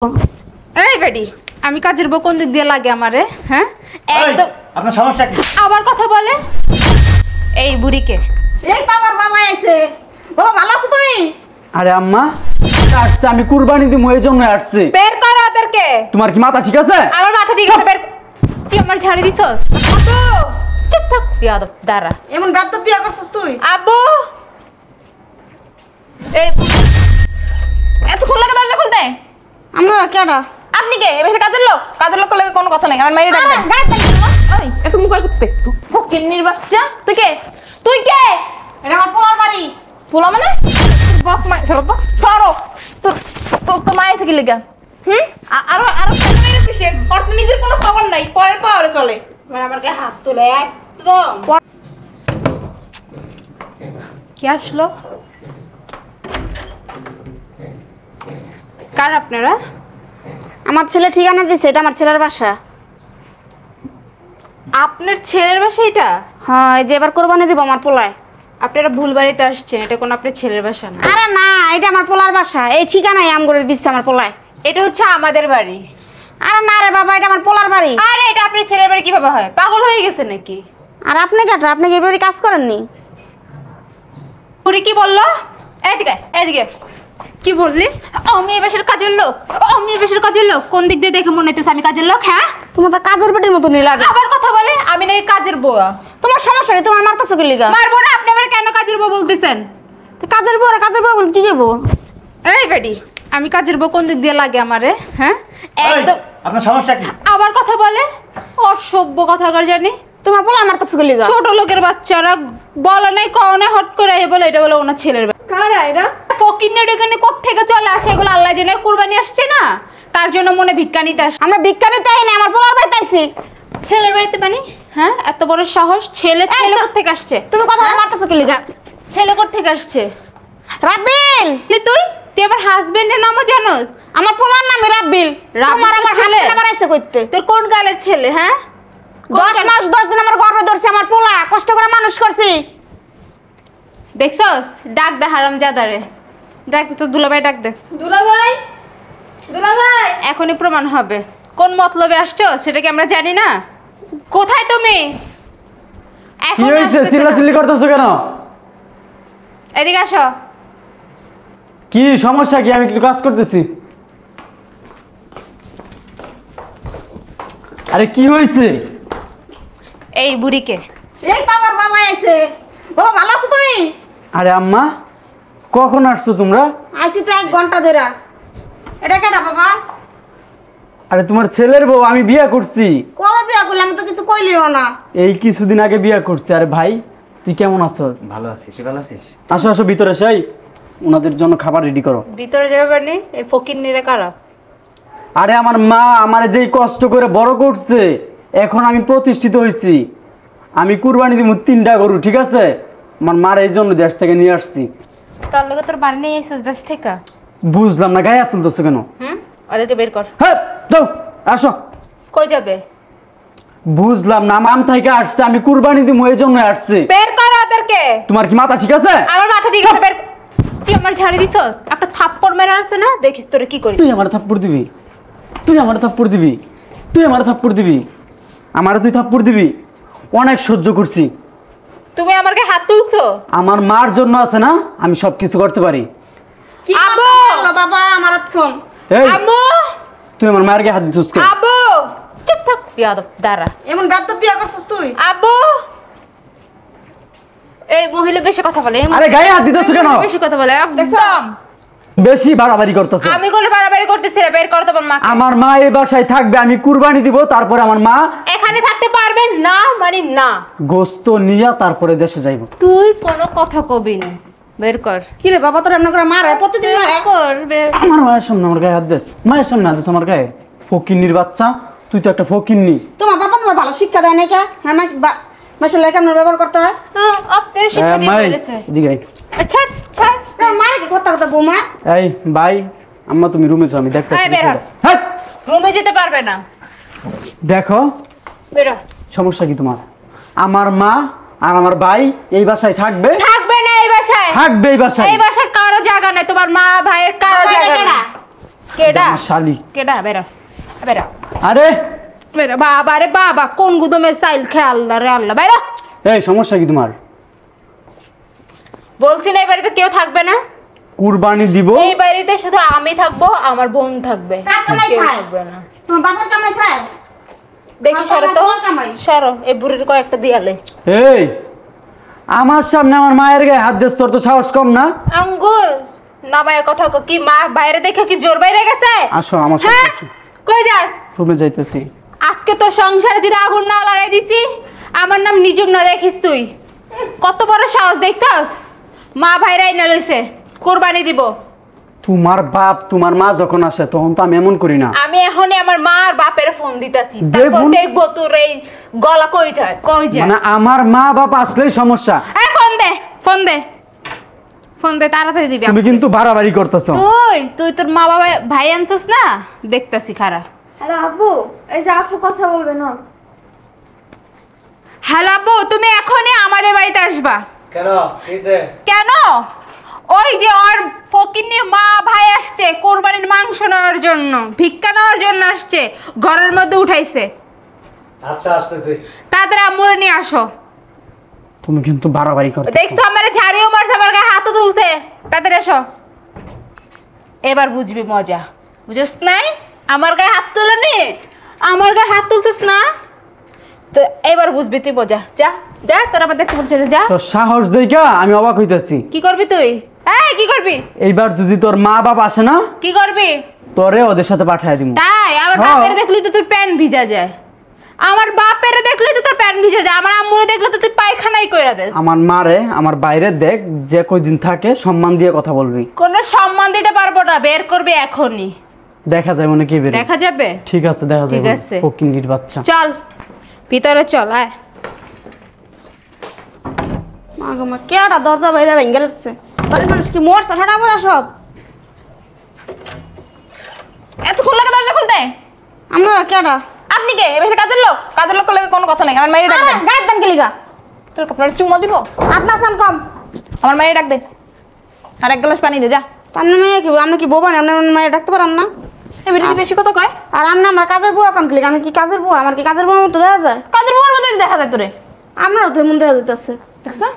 এই বেডি আমি কাজের বউ কোন দিক দিয়ে লাগে আমারে? হ্যাঁ একদম। আপনার সমস্যা কি? আবার কথা বলে এই বুড়িকে। এই তো আমার বাবা আইছে। বাবা ভালো আছো তুমি? আরে আম্মা আসছে, আমি কুরবানি দিব এই জন্য আসছে। বের করো ওদেরকে। তোমার কি মাথা ঠিক আছে? আমার মাথা ঠিক আছে, বের। তুই আমার ঝাড়ি দিছস? আব্বু চুপ থাক, বিয়াদব দাঁড়া। এমন গাদ্দার বিয়া করছিস তুই? আব্বু এই এত খোলা কেন দরজা খুলতে? আমরা কেডা? আপনি কে? এ বেশি কাজের লোক? কাজের লোক লাগে কোনো কথা নাই। আমার মাইরে ডাকবেন। ওই এত মুখ করতে। ফকিন্নির বাচ্চা। তুই কে? তুই কে? এটা আমার পোলার বাড়ি। পোলা মানে? বাপ মা সরো তো। সরো। তোর তো মা এসে কি লাগা? আর মেরে কিসে? ওর তো নিজের কোনো খবর নাই। পরের পাওয়ারে চলে। আমার গায়ে হাত তুলে একদম। কি আসলো? কার আপনারা? আমার ছেলে ঠিকানা দিছে, এটা আমার ছেলের বাসা। আপনার ছেলের বাসা এটা? হ্যাঁ, এই যে এবার কোরবানি দিব আমার পোলায়। আপনারা ভুল বাড়িতে আসছেন, এটা কোনো আপনার ছেলের বাসা না। আরে না, এটা আমার পোলার বাসা। এই ঠিকানায় আম করে দিচ্ছে আমার পোলায়। এটা হচ্ছে আমাদের বাড়ি। আরে না রে বাবা, এটা আমার পোলার বাড়ি। আরে এটা আপনার ছেলের বাড়ি কিভাবে হয়? পাগল হয়ে গেছে নাকি? আর আপনি কেটা? আপনি কি এবারে কাজ করেননি? পুরি কি বললো? এদিকে এদিকে। কি বললি? আমি এই বাসার কাজের লোক? আমি এই বাসার কাজের লোক? কোন দিক দিয়ে দেখে মনে হইতেছে আমি কাজের লোক? হ্যাঁ, তোমার তো কাজের বেটির মতো নি লাগে। আবার কথা বলে আমি নাকি কাজের বউ? তোমার সমস্যা নেই, তোমার মারতেছো কি লিগা? মারবো না। আপনি আবার কেন কাজের বউ বলতেছেন? তো কাজের বউ বল কি করবো? এই বেডি আমি কাজের বউ কোন দিক দিয়ে লাগে আমারে? হ্যাঁ একদম। আপনার সমস্যা কি? আবার কথা বলে অসভ্য কথাকার জানি। তোমার পোলা মারতেছো কি লিগা? ছোট লোকের বাচ্চারা বলে নাই কওনে হট করে বলে এটা বলে ওনার ছেলের বাড়ি। কারা এরা? ফকিন্নের এখানে কোত্থেকে চলে আসে এগুলো আল্লাহ জানে। কুরবানি আসছে না, তার জন্য মনে ভিক্ষা নিতে আসে। আমরা ভিক্ষা নিতে আইনি, আমার পোলার বাড়িতে আইছি। ছেলের বাড়িতে মানে? হ্যাঁ, এত বড় সাহস! ছেলে কোত্থেকে আসছে? তুমি কথা মারতেছো কি লিগা? ছেলে কোত্থেকে আসছে? রাব্বিল। তুই আমার হাজবেন্ডের নামও জানোস? আমার পোলার নাম রাব্বিল। তোমার আমার ছেলে আমার আইছে কইতে। তোর কোন গালের ছেলে? হ্যাঁ 10 মাস 10 দিন আমার গর্ভে ধরছে আমার পোলা, কষ্ট করে মানুষ করছি। দেখছস? ডাক দে হারামজাদারে, ডাক দে। তো দুলাভাই ডাক দে। দুলাভাই, দুলাভাই এখনই প্রমাণ হবে কোন মতলবে আসছো সেটা কি আমরা জানি না? কোথায় তুমি? কি হইছে? চিল্লাচিল্লি করতেছো কেন? এদিকে আসো। কি সমস্যা কি? আমি একটু কাজ করতেছি। আরে কি হইছে? এই বুড়িকে। এই তো আমার বাবা আইছে। বাবা ভালো আছো তুমি? আরে আম্মা কখন আসছো তোমরা? আইছি তো 1 ঘন্টা ধরে। এটা কেডা বাবা? আরে তোমার ছেলের বউ, আমি বিয়ে করছি। কবে বিয়া করলাম? আমি তো কিছু কইলিও না। এই কিছুদিন আগে বিয়ে করছি। আরে ভাই তুই কেমন আছো? ভালো আছি, তুই ভালো আছিস? আসো আসো ভিতরে এসো। এই ওনাদের জন্য খাবার রেডি করো। ভিতরে যাবে পারনি? এই ফকিন্নিরে কারা? আরে আমার মা আমার যেই কষ্ট করে বড় করছে, এখন আমি প্রতিষ্ঠিত হয়েছি। আমি কুরবানি দিব 3টা গরু, ঠিক আছে? আমার মার এই জন্য দেশ থেকে নিয়ে আসছি। তার লগে তোর বাড়ি নেই এসেছিস দেশ থেকে? বুঝলাম না, গায়ে হাত তুলতেছো কেন? ওদেরকে বের কর। হ্যাঁ যাও, আসো। কই যাবে? বুঝলাম না, আম থেকে আসছে, আমি কুরবানি দিব এই জন্য আসছে। বের কর ওদেরকে। তোমার কি মাথা ঠিক আছে? আমার মাথা ঠিক আছে, বের। তুই আমার ঝাড়ি দিছস? একটা থাপ্পড় মেরে আসছে না, দেখিস তোরে কি করি। তুই আমার থাপ্পড় দিবি? তুই আমার থাপ্পড় দিবি? তুই আমার থাপ্পড় দিবি? আমারে তুই থাপ্পড় দিবি? অনেক সহ্য করছি। তুমি আমার গায়ে হাত তুলছো? আমার মার জন্য আছে না, আমি সব কিছু করতে পারি। কি আব্বু! করতেছো বাবা আমার আতক্ষণ? এই আম্মু! তুই আমার মায়ের গায়ে হাত দিছিস কেন? আব্বু চুপ থাক, বিয়াদব দাঁড়া। এমন গাদ্দার বিয়া করছিস তুই? আব্বু! এই মহিলা বেশি কথা বলে। আরে গায়ে হাত দিতেছ কেন? বেশি কথা বলে একদম। বেশি বাড়াবাড়ি করতেছ। আমি কোন বাড়াবাড়ি করতেছি না, বের কর তোমার মা। আমার মা এই বাসায় থাকবে, আমি কুরবানি দিব, তারপরে আমার মা এখানে থাকতে পারবেন না মানে না। গোস্ত নিয়া তারপরে দেশে যাইব। তুই কোনো কথা কবি না, বের কর। কি রে বাবা তোর এমন করে মারে? প্রতিদিন মারে। বের কর, বের। আমার মায়ের সামনে আমার গায়ে হাত দিস? মায়ের সামনে হাত দিস আমার গায়ে? ফকিন্নির বাচ্চা, তুই তো একটা ফকিন্নি। তোমার বাবা তোমার ভালো শিক্ষা দেয় না কে? হ্যাঁ মাসে লেখা ব্যবহার করতে হয়। আপনার শিক্ষা দিয়ে মাই বেরেছে। এদিকে আয়। ছাড় ছাড়। মারে কি কথা কথা বৌমা? এই ভাই আম্মা তুমি রুমে যাও, আমি দেখতে। এই বের হ। হ্যাঁ রুমে যেতে পারবে না। দেখো বের হ। সমস্যা কি তোমার? আমার মা আর আমার ভাই এই বাসায় থাকবে। থাকবে না এই বাসায়? থাকবে এই বাসায়। এই বাসায় কারো জায়গা নাই, তোমার মা ভাইয়ের কারো জায়গা নাই। কেডা আমার শালি। কেডা বেরা বেরা আরে বেরা বাবা রে বাবা কোন গুদমের চাইল খেয়ে আল্লাহ রে আল্লাহ বেরা। এই সমস্যা কি তোমার? বলছি না এই বাড়িতে কেউ থাকবে না। কুরবানি দিব। এই বাড়িতে শুধু আমি থাকবো, আমার বোন থাকবে, কার কামাই কেউ খায়? থাকবে না। তোমার বাবার কামাই খায়? দেখি সরো তো, তোমার কামাই। সরো এই বুড়ির কয়েকটা দিয়ালে। এই আমার সামনে আমার মায়ের গায়ে হাত দিস, তোর তো সাহস কম না? আঙ্গুল নামায় কথা কো, কি মা বাইরে দেখে কি জোর বাইরে গেছে? আসো আমার হ্যাঁ? সাথে আসো। কই যাস? রুমে যাইতেছি। আজকে তো সংসারে যদি আগুন না লাগাই দিছি, আমার নাম নিজুম না দেখিস তুই। কত বড় সাহস দেখছস? মা ভাইরাই না লইছে কুরবানি দিব। তোমার বাপ তোমার মা যখন আসে তখন তো আমি এমন করি না। আমি এখনই আমার মা আর বাপের ফোন দিতাছি, দে তারপর ফোন। দেখবো তোর এই গলা কই যায় কই যায়। মানে আমার মা বাপ আসলেই সমস্যা। এই ফোন দে, ফোন দে, ফোন দে, তাড়াতাড়ি দিবি। তুমি কিন্তু বাড়াবাড়ি করতেছো। তুই তোর মা বাবা ভাই আনছস না, দেখতাছি খারা। হ্যালো আব্বু, এই যে আপু কথা বলবে না। হ্যালো আব্বু, তুমি এখনই আমাদের বাড়িতে আসবা। কেন কিছে? কেন? ওই যে ওর ফকিন্নির মা ভাই আসছে কোরবানির মাংস নেওয়ার জন্য, ভিক্ষা নেওয়ার জন্য আসছে, ঘরের মধ্যে উঠাইছে। আচ্ছা আসতেছি। তাদের আম্মুরে নিয়ে আসো। তুমি কিন্তু বাড়াবাড়ি করতেছো। দেখছো আমার ঝাড়িও মারছে, আমার গায়ে হাতও তুলছে। তাদের এসো, এবার বুঝবি মজা। বুঝছ নাই? আমার গায়ে হাত তুলনি, আমার গায়ে হাত তুলছিস না, তো এবার বুঝবি তুই মজা। যা যা, তোর আমার দেখতে বলছিল যা। তোর সাহস দেখা আমি অবাক হইতাছি। কি করবি তুই? এই কি করবি? এইবার যদি তোর মা বাপ আসে না, কি করবি? তোরে ওদের সাথে পাঠায় দিব। তাই আমার হ্যাঁ। বাপের দেখলি তো তোর প্যান্ট ভিজা যায়, আমার বাপের দেখলি তো তোর প্যান্ট ভিজা যায়, আমার আম্মুরে দেখলে তো তুই পায়খানাই কইরা দেস। আমার মারে আমার বাইরে দেখ, যে কয়দিন থাকে সম্মান দিয়ে কথা বলবি। কোনো সম্মান দিতে পারবো না, বের করবি এখনই। দেখা যায় মনে কি বেরে। দেখা যাবে? ঠিক আছে দেখা ঠিক যাবে। আছে। ফকিন্নির বাচ্চা। চল ভিতরে চল। আয় মা গো মা, কেডা দরজা বাইরে ভেঙে যাচ্ছে? বাড়ির মানুষ কি মরছে? ঠাডা পড়া সব। এতক্ষণ লাগে দরজা খুলতে? আমরা কেডা? আপনি কে? এবার কাজের লোক? কাজের লোক লাগে কোনো কথা নাই, আমার মায়ের ডাক দেন। গায়ের দান গেলিগা। তোর আপনার চুমো দিব? আপনার সান কম। আমার মায়ের ডাক দে, আর এক গ্লাস পানি দে যা। তার নামে কি? আমরা কি বোবা না? আপনার মায়ের ডাকতে পারেন না? এই বেশি বেশি কথা কয়। আর আমরা আমার কাজের বুয়া কোন ক্লিক? আমি কি কাজের বুয়া? আমার কি কাজের বুয়ার মতো দেখা যায়? কাজের বুয়ার মধ্যে দেখা যায় তোরে, আপনারও তো এমন দেখা যেতেছে। দেখছো?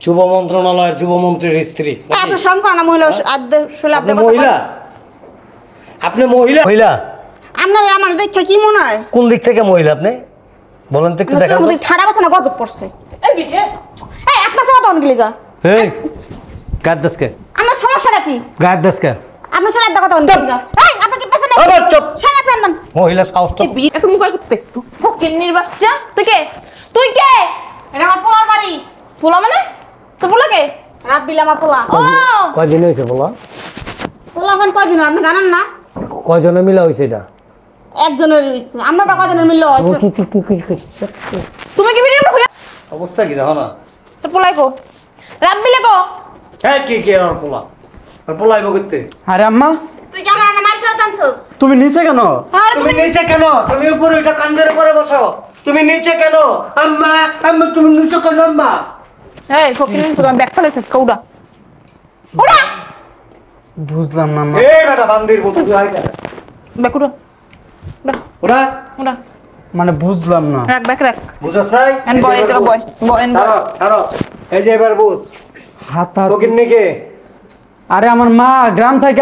যুব মন্ত্রণালয়ের যুবমন্ত্রীর স্ত্রী। আপনার সম করেন না মহিলা আদ্য শুলে আপনি আদ্য মহিলা? আপনি মহিলা? মহিলা আপনার আমার দেখে কি মনে হয়? কোন দিক থেকে মহিলা আপনি বলেন তো একটু দেখান তো। ঠাডা বসে না গজব পড়ছে। এই বিয়ে এই আপনার সাথে তখন গেলিগা। এই গায়ের দেশকে, আমার সমস্যাটা কি? গায়ের দেশকে। আপনার সাথে আদ্য কথা গেলিগা। এই আপনি কি পেছনে? আবার চুপ। সারা আপনার মহিলা সাহসটা এই বিয়ে এত মুখ করতে ফকিন্নির বাচ্চা। তুই কে? তুই কে? এটা আমার পোলার বাড়ি। পোলা মানে? তো পোলা কে? রাত বিল আমার পোলা। ও কয়দিন হয়েছে বলা? পোলা মানে কয়দিন আপনি জানেন না? কয়জনে মিলা হয়েছে এটা? একজনের হইছে। আমরা কয়জনের মিললে হইছে? তুমি কি ভিডিও হইয়া? অবস্থা কি দেখো না? তো পোলাই কো? রাব্বিলে কো? হ্যাঁ কি কি আর পোলা আর পোলাই বগতে। আরে আম্মা, তুই কি আমার মার খাওয়া টানছস? তুমি নিচে কেন? আরে তুমি নিচে কেন? তুমি উপরে ওইটা কান্দের উপরে বসো। তুমি নিচে কেন? আম্মা আম্মা তুমি নিচে কেন আম্মা? এই ফকিন্নির তো ব্যাগ ফেলেছিস কৌড়া। ওড়া বুঝলাম না আম্মা। এই বেটা বান্দির মতো তুই আইতা। ব্যাগ উড়া। ওরা ওড়া মানে বুঝলাম না। রাখ ব্যাগ রাখ। বুঝছ নাই? এন্ড বয় এটা বয় বয় এন্ড ছাড়ো ছাড়ো। এই যে এবার বুঝ। হাত হাত। তো কিন্নিকে আরে আমার মা গ্রাম থেকে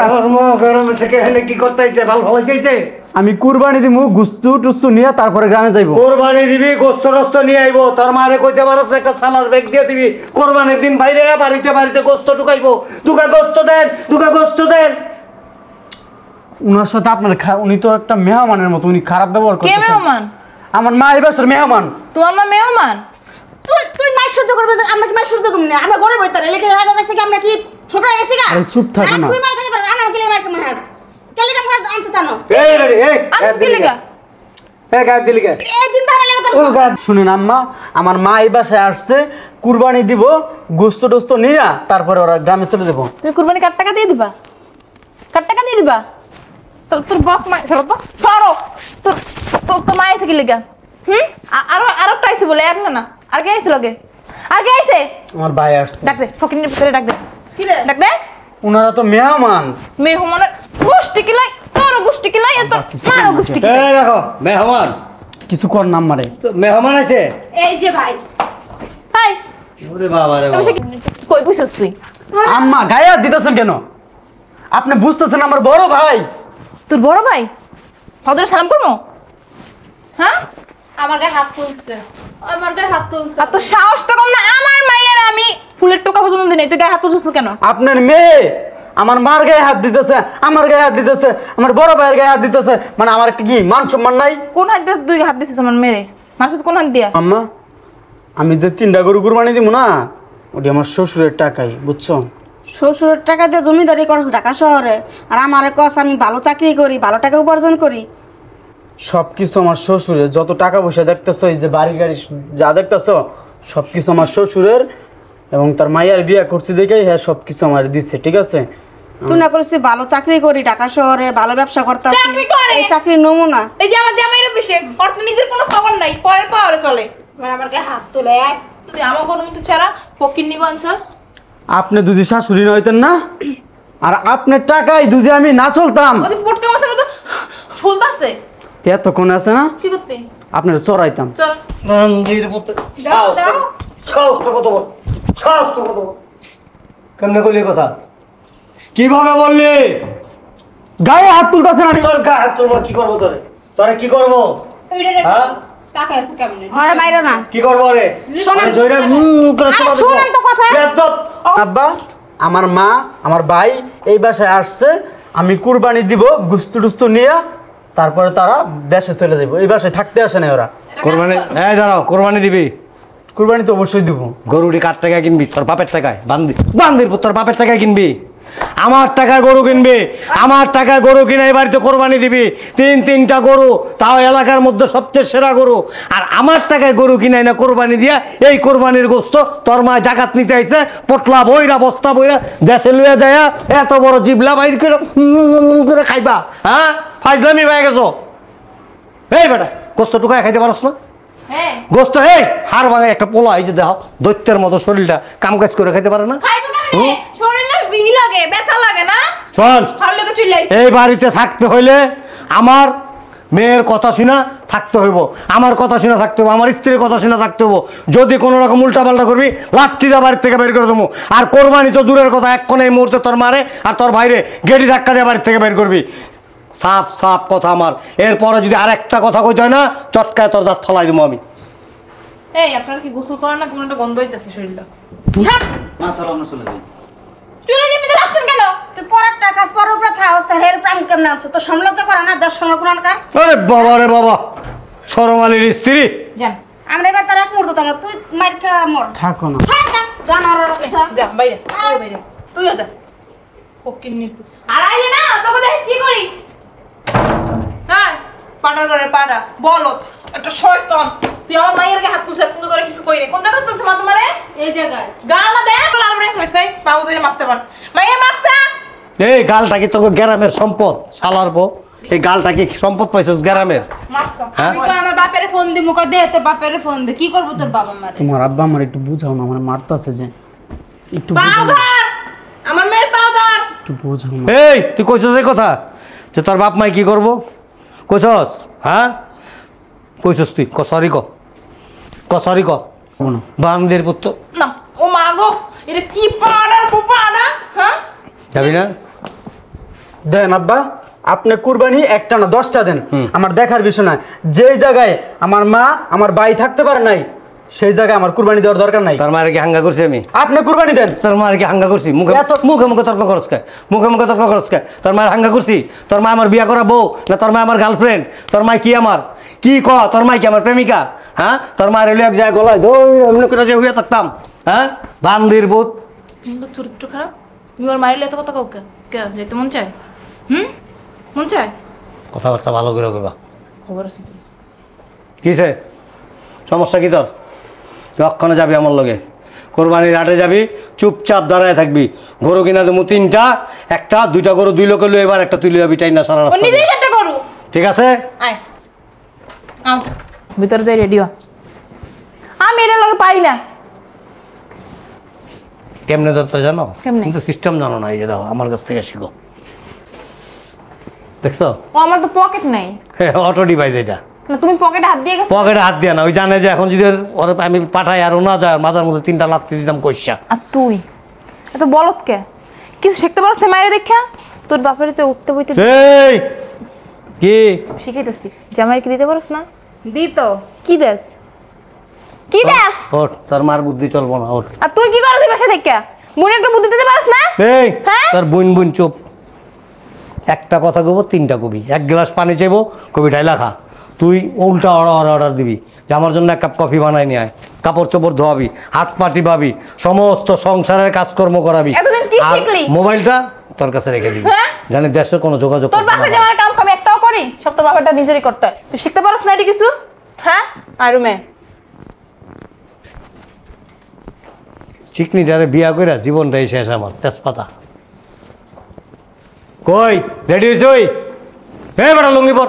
গরমে থেকে এখানে কি করতে আইছে? ভাল ভালো চাইছে? আমি কুরবানি দিমু, গুস্তু টুস্তু নিয়ে তারপরে গ্রামে যাইবো। কোরবানি দিবি, গোস্ত রস্ত নিয়ে আইবো। তোর মারে কইতে পারছ একটা সালার ব্যাগ দিয়ে দিবি। কোরবানির দিন বাইরে বাড়িতে বাড়িতে গোস্ত ঢুকাইবো। দুকা গোস্ত দেন, দুকা গোস্ত দেন। উনার সাথে আপনার উনি তো একটা মেহমানের মতো, উনি খারাপ ব্যবহার কে করতেছেন। মেহমান? আমার মা এই বাসার মেহমান। তোমার মা মেহমান? তুই মাই সহ্য করবে? আমরা কি মাই সহ্য করব না? আমরা গরিব হইতার এলাকা হয়ে গেছে কি? আমরা কি ছোট হয়ে গেছি গা? আরে চুপ থাকো না। তুই মাই খেতে পারবি, আমরা গেলে মাই খাবো। হ্যাঁ কেলে কাম করে আনছ জানো? এই রে এই আমি কি লাগা? এই গায় দিলিকে। এই দিন ধরে লাগে ও তোর। গায় শুনেন আম্মা, আমার মা এই বাসায় আসছে, কুরবানি দিব, গোস্ত টোস্ত নিয়ে তারপরে ওরা গ্রামে চলে যাবো। তুমি কুরবানি কার টাকা দিয়ে দিবা? কার টাকা দিয়ে দিবা? তোর বাপ মা সরো তো সরো। তোর তোর মা এসে কি লাগা? আরো আরো একটা আইছে বলে আসলে না? আর কে আইছে লগে? আর কে আইছে? আমার ভাই আসছে। ডাক দে ফকিনের ভিতরে ডাক দে। কি রে? ডাক দে। ওনারা তো মেহমান। মেহমানের গোষ্ঠী কিলাই, তোর গোষ্ঠী কিলাই, এত মারো গোষ্ঠী কিলাই। এই দেখো মেহমান, কিছু কর নাম মারে। তো মেহমান আছে। এই যে ভাই, হাই ওরে বাবা রে বাবা, কই বুঝছস তুই? আম্মা গায়ে হাত দিতেছেন কেন? আপনি বুঝতেছেন আমার বড় ভাই। তোর বড় ভাই হদর সালাম করবো? হ্যাঁ, আমার গায়ে হাত তুলছে, আমার গায়ে হাত তুলছে। আর তোর সাহস তো কম না। আমার মাইয়ের আমি ফুলের টোকা পর্যন্ত দিই নাই, তুই গায়ে হাত তুলছিস কেন? আপনার মেয়ে আমার মার গায়ে হাত দিতেছে, আমার গায়ে হাত দিতেছে, আমার বড় ভাইয়ের গায়ে হাত দিতেছে, মানে আমার কি মান সম্মান নাই? কোন হাত দিয়ে তুই হাত দিছিস আমার মেরে? মানুষ কোন হাত দিয়া? আম্মা, আমি যে 3টা গরু কুরবানি দিব না, ওটি আমার শ্বশুরের টাকাই, বুঝছো? শ্বশুরের টাকা দিয়ে জমিদারি করছ ঢাকা শহরে, আর আমারে কস আমি ভালো চাকরি করি, ভালো টাকা উপার্জন করি। সব কিছু আমার শ্বশুরের, যত টাকা পয়সা দেখতেছো, এই যে বাড়ি গাড়ি যা দেখতেছো, সব কিছু আমার শ্বশুরের, এবং তার মাইয়ার বিয়ে করছি দেখেই হ্যাঁ সব কিছু আমার দিচ্ছে, ঠিক আছে? তুই না করছিস ভালো চাকরি করি ঢাকা শহরে, ভালো ব্যবসা করতে চাকরি করে? এই চাকরির নমুনা। এই যে আমার জামাইয়ের অফিসে ওর তো নিজের কোনো খবর নাই, পরের পাওয়ারে চলে। আমার গায়ে হাত তুলে তুই আমার কোনো মতো ছাড়া ফকিন্নি গঞ্জস। আপনি দুজি শাশুড়ি না হইতেন না, আর আপনার টাকায় দুজি আমি না চলতাম, ওদের পটকা মাছের মতো ফুলতাছে। এতক্ষণ আছে না কি করতে? আপনার চড়াইতাম। চল মন্দির পুত্র, সাহস তো কত বড়, সাহস তো কত বড়। কেমনে করলি কথা? কিভাবে বললি? গায়ে হাত তুলতেছেন আমি। তোর গা হাত তুলবো, কি করবো তোরে? তোরে কি করবো? হ্যাঁ? টাকা আছে কেমন? আরে মাইরো না। কি করবো রে? শোনেন। আরে ধইরা করে আরে চুমা দিব। শোনেন তো কথা। বেয়াদব। আব্বা, আমার মা আমার ভাই এই বাসায় আসছে, আমি কুরবানি দিব গুস্ত টুস্ত নিয়ে, তারপরে তারা দেশে চলে যাবো, এই বাসায় থাকতে আসে না ওরা। কোরবানি, এই দাঁড়াও, কোরবানি দিবি? কুরবানি তো অবশ্যই দিব। গরুটি কার টাকায় কিনবি? তোর বাপের টাকায়। বান্দির পুত্র, তোর বাপের টাকায় কিনবি? আমার টাকায় গরু কিনবি, আমার টাকায় গরু কিনে এই বাড়িতে কোরবানি দিবি। 3টা গরু, তাও এলাকার মধ্যে সবচেয়ে সেরা গরু। আর আমার টাকায় গরু কিনে না কোরবানি দিয়া, এই কোরবানির গোস্ত তোর মা জাকাত নিতে আইছে, পটলা বইরা বস্তা বইরা দেশে লইয়া যায়, এত বড় জিবলা বাইর করে খাইবা? হ্যাঁ, ফাইজলামি হয়ে গেছো। এই বেটা, গোস্ত টুকায় খাইতে পারস না? হ্যাঁ গোস্ত, এই হাড় ভাঙা একটা পোলা, এই যে দেখো দৈত্যের মতো শরীরটা, কাম কাজ করে খাইতে পারে না? খাইবো কেমনে? শরীরে বিহি লাগে, ব্যথা লাগে না? চল, খাওয়ার লোকে চলে আইছে। এই বাড়িতে থাকতে হইলে আমার মেয়ের কথা শুনা থাকতে হইব, আমার কথা শুনা থাকতে হইব, আমার স্ত্রীর কথা শুনা থাকতে হইব। যদি কোনো রকম উল্টাপাল্টা করবি, লাত্তিটা বাড়ির থেকে বের করে দেবো। আর কোরবানি তো দূরের কথা, এক্ষণ এই মুহূর্তে তোর মারে আর তোর ভাইরে গেড়ি ধাক্কা দিয়ে বাড়ির থেকে বের করবি। সাফ সাফ কথা আমার। এরপরে যদি আর একটা কথা কইতে হয় না, চটকায় তোর দাঁত ফালাই দেবো আমি। এই আপনারা কি গোসল করেন না? কোন একটা গন্ধ হইতাছে শরীরটা। না চলো আমরা চলে যাই। চলে যাবি তো আসছেন কেন? তুই পরের টাকা পর উপরে থাকস, তার হের প্রাণ কেমন আছো? তো সমালোচনা করে না, বেশ সমালোচনা কর। আরে বাবা রে বাবা, শরমালির স্ত্রী। যান আমরা এবার তার এক মুহূর্ত তো না, তুই মার খা মর। থাকো না। জানোয়ারের বাচ্চা। যা বাইরে, তুই বাইরে, তুইও যা। ফকিন্নি আর আইলে না তোকে দেখ কি করি। হ্যাঁ, পাটার করে পাটা বলত একটা শয়তান। তুই আমার মায়ের গায়ে হাত তুলছিস, কিন্তু তোরা কিছু কই রে। কোন জায়গায় তুলছিস মা তোমারে? এই জায়গায় গানা দে, লাল বড়ে ফেলেছে। পাও ধরে মাপতে পার। মায়ের মাপতা। এই গালটা কি তোকে গ্রামের সম্পদ? শালার বউ, এই গালটা কি সম্পদ পাইছিস গ্রামের? মাপতা। হ্যাঁ? আমি তো আমার বাপের ফোন দি, মুখ দে তোর বাপের ফোন দে। কি করবো তোর বাবা মারে? তোমার আব্বা আমার একটু বুঝাও না, আমার মারতাছে যে, একটু পাও বুঝাও না, ধর। আমার মেয়ের পাও ধর। একটু বুঝাও না। এই তুই কইছস এই কথা যে তোর বাপ মাই কি করবো? কইছস? হ্যাঁ কইছস? তুই সরি ক, সরি ক। শোনো, বান্দির পুত্র, না, ও মা গো, এটা কি পাড়া পোপাড়া, হ্যাঁ? যাবি না? দেন আব্বা, আপনি কুরবানি একটা না 10টা দেন, আমার দেখার বিষয় না। যেই জায়গায় আমার মা আমার ভাই থাকতে পারে নাই, সেই জায়গায় আমার কুরবানি দেওয়ার দরকার নাই। তোর মায়ের কি হাঙ্গা করছি আমি? আপনি কুরবানি দেন। তোর মায়ের কি হাঙ্গা করছি? মুখে মুখে মুখে তর্ক করস কে? মুখে মুখে তর্ক করস কে? তোর মায়ের হাঙ্গা করছি? তোর মা আমার বিয়া করা বউ না তোর মা আমার গার্লফ্রেন্ড? তোর মা কি আমার কি ক? তোর মা কি আমার প্রেমিকা? হ্যাঁ, তোর মায়ের এক যায় গলায় এমনি করে যে হইয়া থাকতাম। হ্যাঁ, বান্দির ভূত। কিন্তু চরিত্র খারাপ। তুমি ওর মারিলে এত কথা কাউকে কে যেতে মন চায়? মন চায়? কথাবার্তা ভালো করে করবা। খবর আছে তো। কিসে সমস্যা কি তোর? তুই অক্ষণে যাবি আমার লগে, কোরবানির হাটে যাবি, চুপচাপ দাঁড়ায় থাকবি। গরু কিনা দেবো 3টা, একটা 2টা গরু 2 লোকে লই, এবার একটা তুই লই যাবি, টাই না সারা ও রাস্তা। নিজেই একটা করু। ঠিক আছে? আয় আও ভিতরে যাই রেডিও। আমি এর লগে পাই না। কেমনে ধরতে জানো? কেমনে? কিন্তু সিস্টেম জানো না, এই যে দাও আমার কাছ থেকে শিখো। দেখছো? ও আমার তো পকেট নাই। অটো ডিভাইস এটা। না তুমি পকেটে হাত দিয়ে গেছো? পকেটে হাত দিয়া না, ওই জানে যে এখন যদি ওর আমি পাঠাই আর ও না যায়, মাঝার মধ্যে 3টা লাত্তি দিতাম কইসা। আর তুই এত বলত কে? কিছু শিখতে পারছ না মায়ের দেখা? তোর বাপের যে উঠতে বইতে এই কি শিখাইতেছি, জামাই কি দিতে পারছ না? দিত কি দেস? কি দেস? ওঠ, তোর মার বুদ্ধি চলবো না, ওঠ। আর তুই কি করছিস বাসা থেকে? মনে একটা বুদ্ধি দিতে পারছ না? এই হ্যাঁ? তোর বুন বুন চুপ। একটা কথা কব, 3টা কবি। 1 গ্লাস পানি চাইবো, কবি ঢাইলা খা। তুই উল্টা অর্ডার দিবি যে আমার জন্য 1 কাপ কফি বানাই নিয়ে আয়, কাপড় চোপড় ধোয়াবি, হাত পা টিপাবি, সমস্ত সংসারের কাজকর্ম করাবি। এতদিন কি আর শিখলি? মোবাইলটা তোর কাছে রেখে দিবি, হ্যাঁ? জানি দেশের কোনো যোগাযোগ তোর করতে না বাপে যে পারে। আমার কাম আমি একটাও করি, সব তোর বাপেরটা নিজেরই করতে হয়। তুই শিখতে পারছ না এটি কিছু? হ্যাঁ? আর রুমে চিকনি যারে বিয়া কইরা জীবনটাই শেষ আমার, তেজপাতা। কই রেডি হইছ? ওই বেটা লুঙ্গি পর।